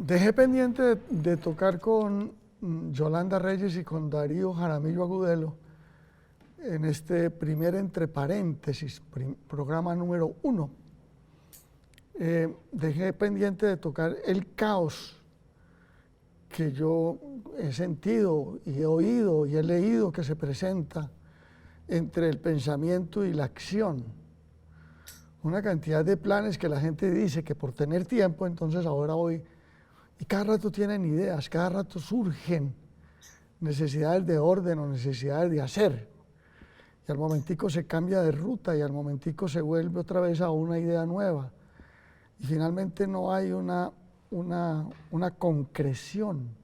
Dejé pendiente de tocar con Yolanda Reyes y con Darío Jaramillo Agudelo en este primer entre paréntesis, programa número 1. Dejé pendiente de tocar el caos que yo he sentido y he oído y he leído que se presenta entre el pensamiento y la acción. Una cantidad de planes que la gente dice que por tener tiempo, entonces ahora voy, y cada rato tienen ideas, cada rato surgen necesidades de orden o necesidades de hacer. Y al momentico se cambia de ruta y al momentico se vuelve otra vez a una idea nueva. Y finalmente no hay una concreción.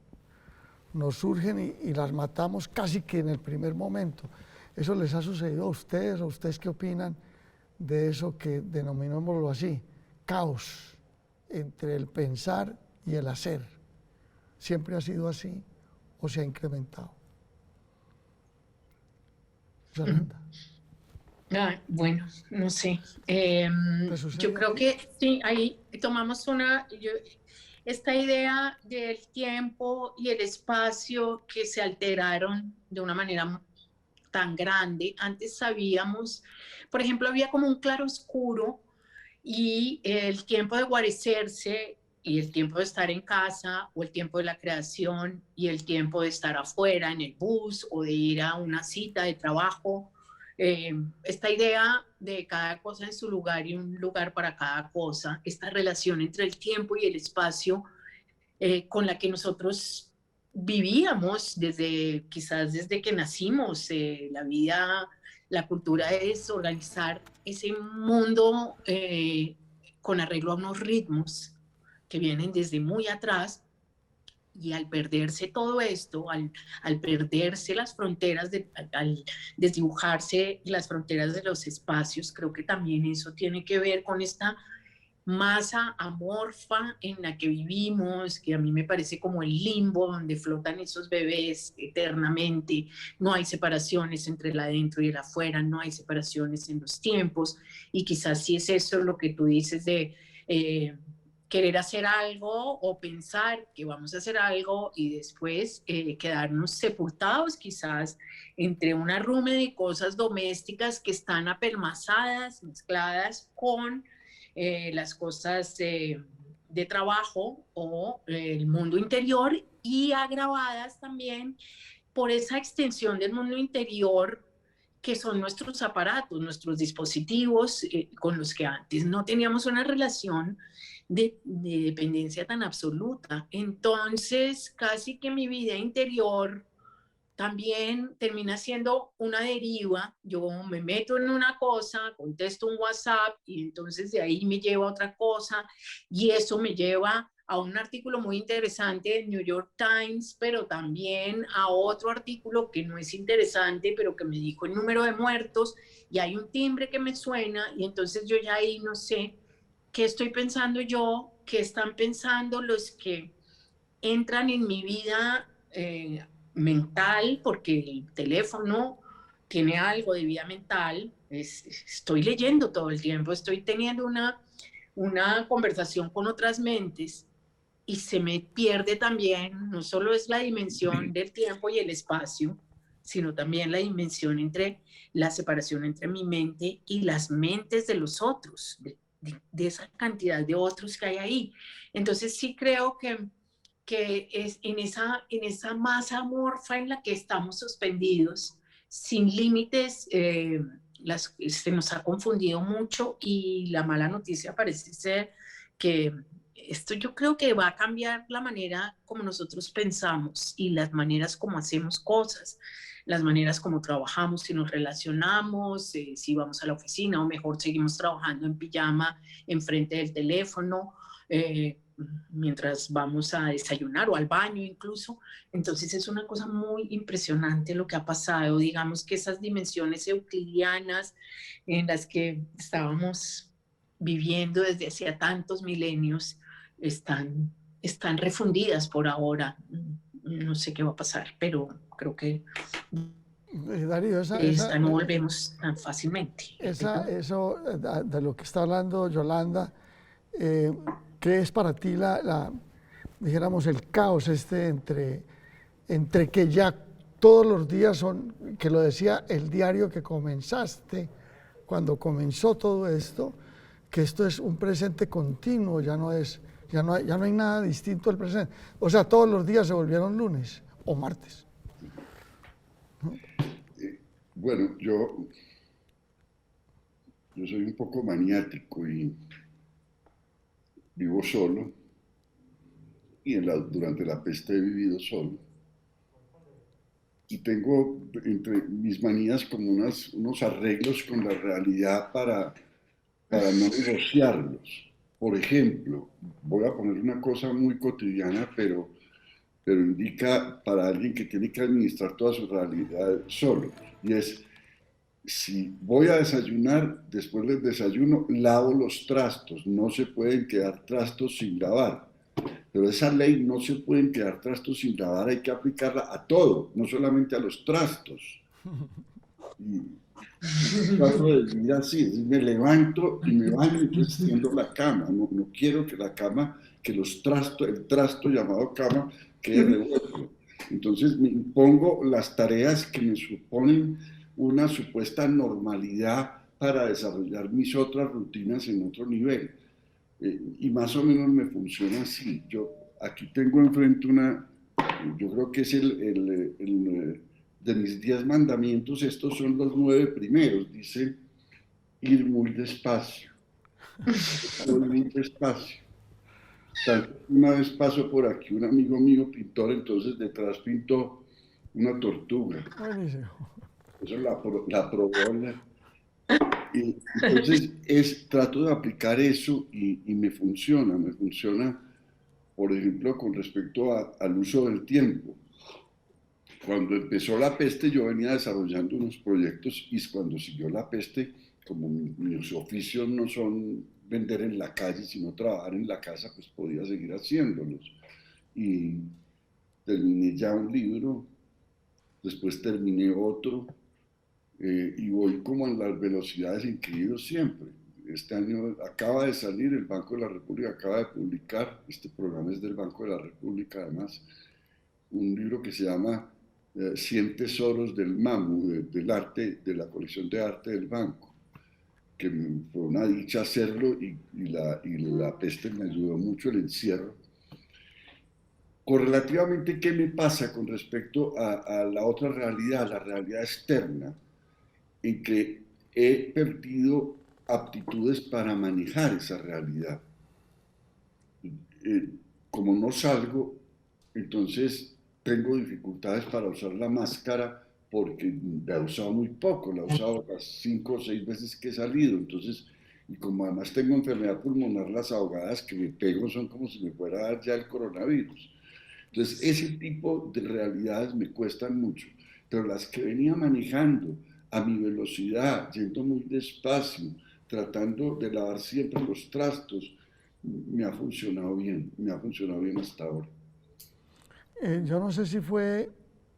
Nos surgen y las matamos casi que en el primer momento. ¿Eso les ha sucedido a ustedes? ¿O ustedes qué opinan de eso que denominémoslo así? Caos entre el pensar y el hacer. ¿Siempre ha sido así o se ha incrementado? Yolanda. Bueno, no sé. Yo creo que sí, ahí tomamos esta idea del tiempo y el espacio que se alteraron de una manera tan grande. Antes sabíamos, por ejemplo, había como un claroscuro y el tiempo de guarecerse y el tiempo de estar en casa o el tiempo de la creación y el tiempo de estar afuera en el bus o de ir a una cita de trabajo. Esta idea de cada cosa en su lugar y un lugar para cada cosa, esta relación entre el tiempo y el espacio con la que nosotros vivíamos quizás desde que nacimos. La vida, la cultura es organizar ese mundo con arreglo a unos ritmos que vienen desde muy atrás. Y al perderse todo esto, al perderse las fronteras, al desdibujarse las fronteras de los espacios, creo que también eso tiene que ver con esta masa amorfa en la que vivimos, que a mí me parece como el limbo donde flotan esos bebés eternamente. No hay separaciones entre el adentro y el afuera, no hay separaciones en los tiempos. Y quizás sí es eso lo que tú dices de querer hacer algo o pensar que vamos a hacer algo y después quedarnos sepultados quizás entre una rume de cosas domésticas que están apelmazadas, mezcladas con las cosas de trabajo o el mundo interior y agravadas también por esa extensión del mundo interior que son nuestros aparatos, nuestros dispositivos con los que antes no teníamos una relación de dependencia tan absoluta. Entonces, casi que mi vida interior también termina siendo una deriva. Yo me meto en una cosa, contesto un WhatsApp y entonces de ahí me lleva a otra cosa y eso me lleva a un artículo muy interesante del New York Times, pero también a otro artículo que no es interesante, pero que me dijo el número de muertos y hay un timbre que me suena y entonces yo ya ahí no sé qué estoy pensando yo, qué están pensando los que entran en mi vida mental, porque el teléfono tiene algo de vida mental. Estoy leyendo todo el tiempo, estoy teniendo una conversación con otras mentes y se me pierde también, no solo es la dimensión del tiempo y el espacio, sino también la dimensión entre la separación entre mi mente y las mentes de los otros, de esa cantidad de otros que hay ahí. Entonces sí creo que es en esa masa amorfa en la que estamos suspendidos, sin límites, se nos ha confundido mucho y la mala noticia parece ser que esto yo creo que va a cambiar la manera como nosotros pensamos y las maneras como hacemos cosas, las maneras como trabajamos, si nos relacionamos, si vamos a la oficina o mejor seguimos trabajando en pijama enfrente del teléfono. Mientras vamos a desayunar o al baño incluso. Entonces es una cosa muy impresionante lo que ha pasado. Digamos que esas dimensiones euclidianas en las que estábamos viviendo desde hacía tantos milenios están refundidas por ahora. No sé qué va a pasar, pero creo que Darío, no volvemos tan fácilmente. eso de lo que está hablando Yolanda, ¿qué es para ti dijéramos, el caos entre que ya todos los días son, que lo decía el diario que comenzaste, cuando comenzó todo esto, que esto es un presente continuo, ya no hay nada distinto al presente. O sea, todos los días se volvieron lunes o martes. ¿No? Bueno, yo soy un poco maniático y vivo solo, y durante la peste he vivido solo. Y tengo entre mis manías como unos arreglos con la realidad para no negociarlos. Por ejemplo, voy a poner una cosa muy cotidiana, pero indica para alguien que tiene que administrar toda su realidad solo. Y es, si voy a desayunar, después del desayuno, lavo los trastos. No se pueden quedar trastos sin lavar. Pero esa ley, no se pueden quedar trastos sin lavar, hay que aplicarla a todo, no solamente a los trastos. Y trato de vivir así, me levanto y me baño y entonces tiendo la cama. No quiero que la cama, que el trasto llamado cama, quede revuelto. Entonces me impongo las tareas que me suponen una supuesta normalidad para desarrollar mis otras rutinas en otro nivel. Y más o menos me funciona así. Yo aquí tengo enfrente yo creo que es de mis 10 mandamientos, estos son los 9 primeros. Dice, ir muy despacio. Muy despacio. Una vez pasó por aquí un amigo mío, pintor, entonces detrás pintó una tortuga. Eso la probó. Y entonces trato de aplicar eso y me funciona, por ejemplo, con respecto al uso del tiempo. Cuando empezó la peste yo venía desarrollando unos proyectos y cuando siguió la peste, como mis oficios no son vender en la calle, sino trabajar en la casa, pues podía seguir haciéndolos. Y terminé ya un libro, después terminé otro, y voy como en las velocidades increíbles siempre. Este año acaba de salir, el Banco de la República acaba de publicar, este programa es del Banco de la República además, un libro que se llama 100 tesoros del MAMU, del arte, de la colección de arte del banco, que fue una dicha hacerlo y la peste me ayudó mucho, el encierro. Correlativamente, ¿qué me pasa con respecto a la otra realidad, la realidad externa? En que he perdido aptitudes para manejar esa realidad. Como no salgo, entonces tengo dificultades para usar la máscara porque la he usado muy poco, la he usado las 5 o 6 veces que he salido, entonces, y como además tengo enfermedad pulmonar, las ahogadas que me pego son como si me fuera a dar ya el coronavirus. Entonces, ese tipo de realidades me cuestan mucho, pero las que venía manejando a mi velocidad, yendo muy despacio, tratando de lavar siempre los trastos, me ha funcionado bien hasta ahora. Yo no sé si fue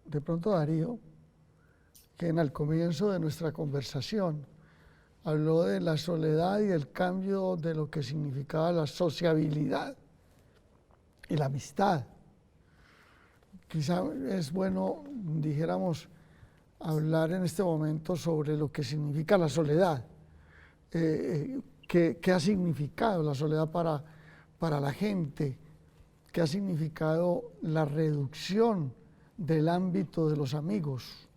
de pronto Darío, que en el comienzo de nuestra conversación habló de la soledad y el cambio de lo que significaba la sociabilidad y la amistad. Quizá es bueno, dijéramos, hablar en este momento sobre lo que significa la soledad. ¿Qué ha significado la soledad para la gente? ¿Qué ha significado la reducción del ámbito de los amigos?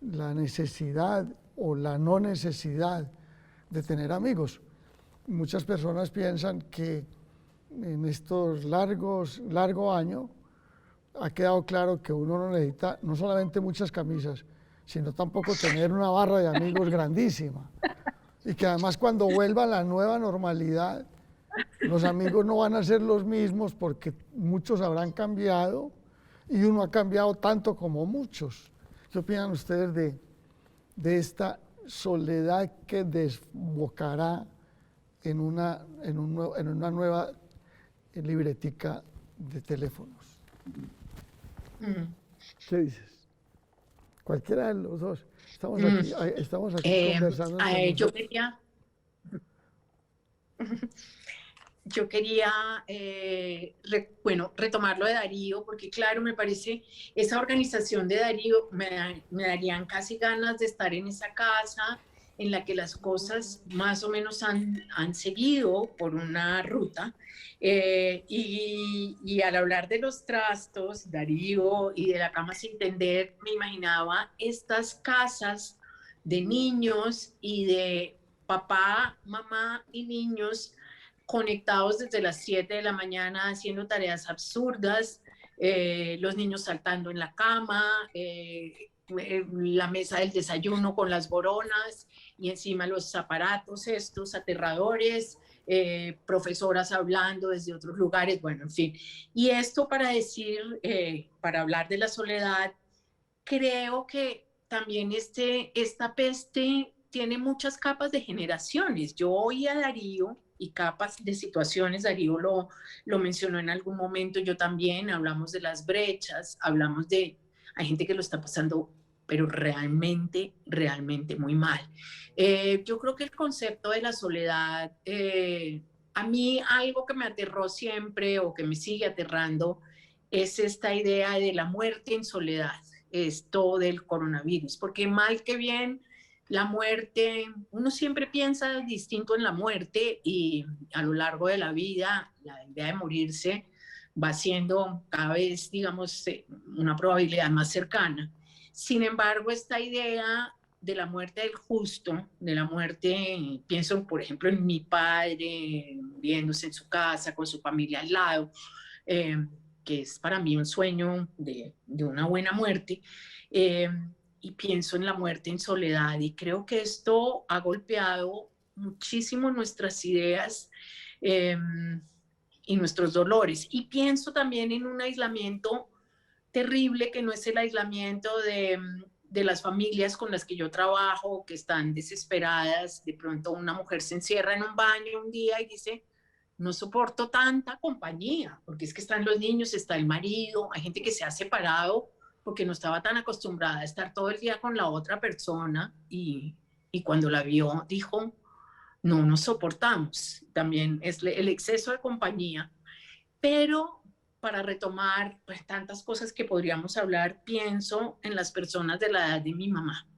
La necesidad o la no necesidad de tener amigos. Muchas personas piensan que en estos largo año ha quedado claro que uno no necesita no solamente muchas camisas, sino tampoco tener una barra de amigos grandísima. Y que además cuando vuelva la nueva normalidad, los amigos no van a ser los mismos porque muchos habrán cambiado y uno ha cambiado tanto como muchos. ¿Qué opinan ustedes de esta soledad que desbocará en una nueva libretica de teléfonos? ¿Qué dices? Cualquiera de los dos. Estamos aquí conversando. yo quería, retomar lo de Darío, porque claro, me parece, esa organización de Darío, me darían casi ganas de estar en esa casa en la que las cosas más o menos han seguido por una ruta. Y al hablar de los trastos, Darío, y de la cama sin tender, me imaginaba estas casas de niños y de papá, mamá y niños conectados desde las 7 de la mañana haciendo tareas absurdas, los niños saltando en la cama, la mesa del desayuno con las boronas y encima los aparatos estos aterradores, profesoras hablando desde otros lugares, bueno, en fin. Y esto para decir, para hablar de la soledad, creo que también esta peste tiene muchas capas de generaciones. Yo oí a Darío y capas de situaciones, Darío lo mencionó en algún momento, yo también, hablamos de las brechas, hablamos de, hay gente que lo está pasando, pero realmente, realmente muy mal. Yo creo que el concepto de la soledad, a mí algo que me aterró siempre o que me sigue aterrando es esta idea de la muerte en soledad, esto del coronavirus, porque mal que bien, la muerte, uno siempre piensa distinto en la muerte y a lo largo de la vida, la idea de morirse va siendo cada vez, digamos, una probabilidad más cercana. Sin embargo, esta idea de la muerte del justo, de la muerte, pienso por ejemplo en mi padre viéndose en su casa con su familia al lado, eh, que es para mí un sueño de una buena muerte, eh, y pienso en la muerte en soledad y creo que esto ha golpeado muchísimo nuestras ideas eh, y nuestros dolores. Y pienso también en un aislamiento terrible que no es el aislamiento de las familias con las que yo trabajo, que están desesperadas. De pronto una mujer se encierra en un baño un día y dice, no soporto tanta compañía, porque es que están los niños, está el marido, hay gente que se ha separado porque no estaba tan acostumbrada a estar todo el día con la otra persona y cuando la vio dijo, no nos soportamos. También es el exceso de compañía, pero para retomar pues, tantas cosas que podríamos hablar, pienso en las personas de la edad de mi mamá.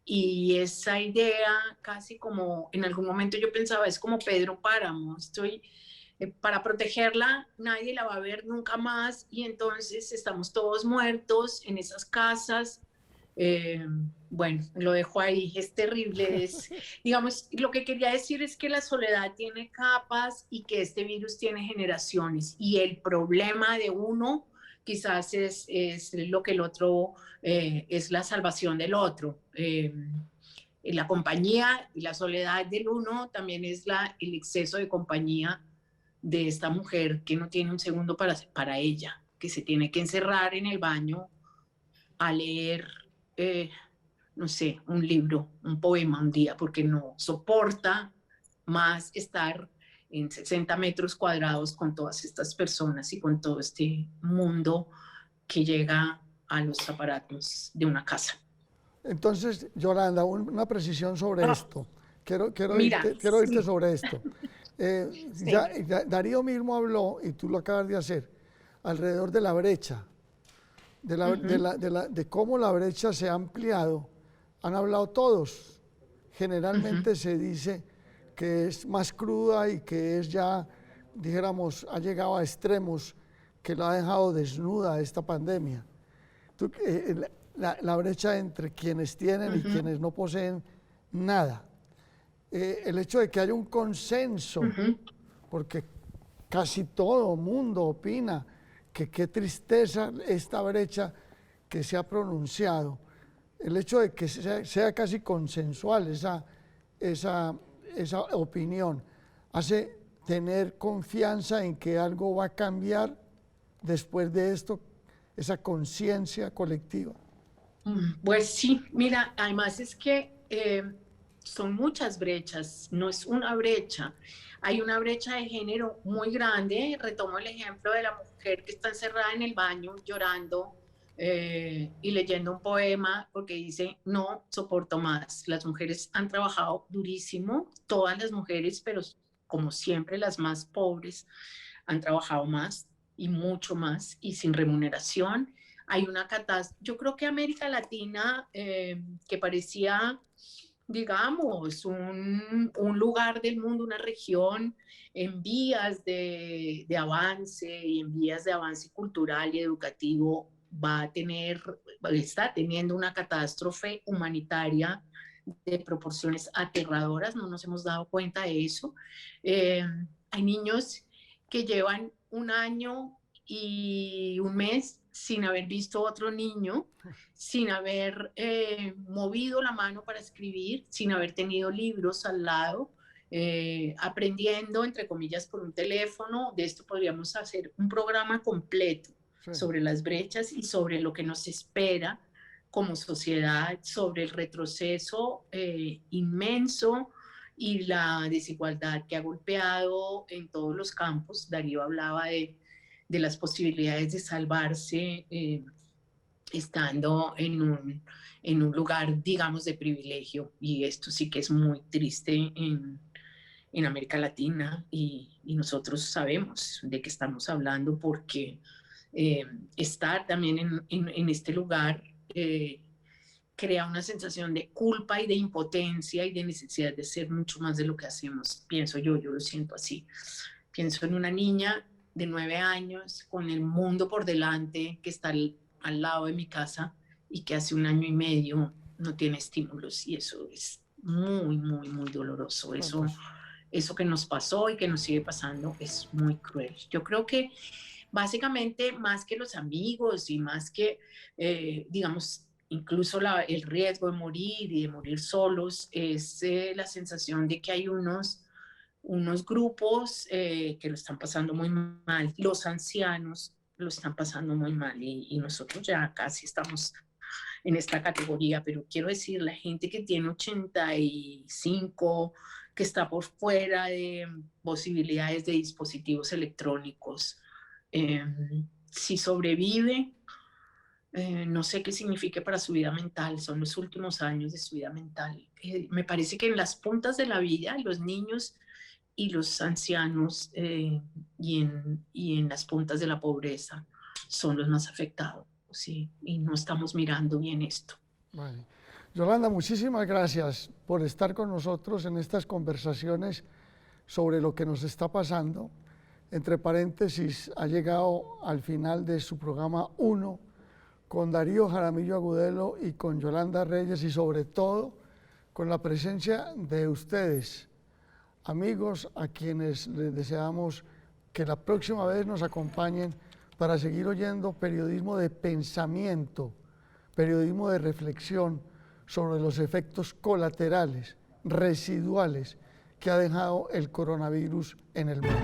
Y esa idea, casi como en algún momento yo pensaba, es como Pedro Páramo, estoy para protegerla, nadie la va a ver nunca más y entonces estamos todos muertos en esas casas. Eh, bueno, lo dejo ahí, es terrible. Digamos, lo que quería decir es que la soledad tiene capas y que este virus tiene generaciones y el problema de uno quizás es lo que el otro, es la salvación del otro. La compañía y la soledad del uno también es el exceso de compañía de esta mujer que no tiene un segundo para ella, que se tiene que encerrar en el baño a leer, eh, no sé, un libro, un poema un día, porque no soporta más estar en 60 metros cuadrados con todas estas personas y con todo este mundo que llega a los aparatos de una casa. Entonces, Yolanda, una precisión sobre esto. Quiero Sí. irte sobre esto. Sí. Darío mismo habló, y tú lo acabas de hacer, alrededor de la brecha, de cómo la brecha se ha ampliado. Han hablado todos. Generalmente se dice que es más cruda y que es ya, dijéramos, ha llegado a extremos que la ha dejado desnuda esta pandemia. La brecha entre quienes tienen y quienes no poseen nada. El hecho de que haya un consenso, porque casi todo el mundo opina que qué tristeza esta brecha que se ha pronunciado. El hecho de que sea casi consensual esa opinión hace tener confianza en que algo va a cambiar después de esto, esa conciencia colectiva. Pues sí, mira, además es que son muchas brechas, no es una brecha. Hay una brecha de género muy grande. Retomo el ejemplo de la mujer que está encerrada en el baño llorando y leyendo un poema porque dice, no soporto más. Las mujeres han trabajado durísimo, todas las mujeres, pero como siempre las más pobres han trabajado más y mucho más y sin remuneración. Hay una catástrofe. Yo creo que América Latina, que parecía, digamos, un lugar del mundo, una región en vías de avance y en vías de avance cultural y educativo, está teniendo una catástrofe humanitaria de proporciones aterradoras. No nos hemos dado cuenta de eso. Hay niños que llevan un año y un mes sin haber visto otro niño, sin haber movido la mano para escribir, sin haber tenido libros al lado, aprendiendo, entre comillas, por un teléfono. De esto podríamos hacer un programa completo sobre las brechas y sobre lo que nos espera como sociedad, sobre el retroceso inmenso y la desigualdad que ha golpeado en todos los campos. Darío hablaba de las posibilidades de salvarse estando en un lugar, digamos, de privilegio, y esto sí que es muy triste en América Latina, y nosotros sabemos de qué estamos hablando porque estar también en este lugar crea una sensación de culpa y de impotencia y de necesidad de ser mucho más de lo que hacemos. Pienso yo lo siento así. Pienso en una niña de 9 años con el mundo por delante que está al lado de mi casa y que hace 1 año y medio no tiene estímulos, y eso es muy, muy, muy doloroso. Eso que nos pasó y que nos sigue pasando es muy cruel. Yo creo que básicamente, más que los amigos y más que, digamos, incluso el riesgo de morir y de morir solos, es la sensación de que hay unos grupos que lo están pasando muy mal. Los ancianos lo están pasando muy mal, y nosotros ya casi estamos en esta categoría, pero quiero decir, la gente que tiene 85, que está por fuera de posibilidades de dispositivos electrónicos, si sobrevive, no sé qué significa para su vida mental. Son los últimos años de su vida mental. Me parece que en las puntas de la vida, los niños y los ancianos y en las puntas de la pobreza son los más afectados, ¿sí? Y no estamos mirando bien esto. Vale. Yolanda, muchísimas gracias por estar con nosotros en estas conversaciones sobre lo que nos está pasando. Entre paréntesis, ha llegado al final de su programa 1 con Darío Jaramillo Agudelo y con Yolanda Reyes, y sobre todo con la presencia de ustedes, amigos, a quienes les deseamos que la próxima vez nos acompañen para seguir oyendo periodismo de pensamiento, periodismo de reflexión sobre los efectos colaterales, residuales, que ha dejado el coronavirus en el mundo.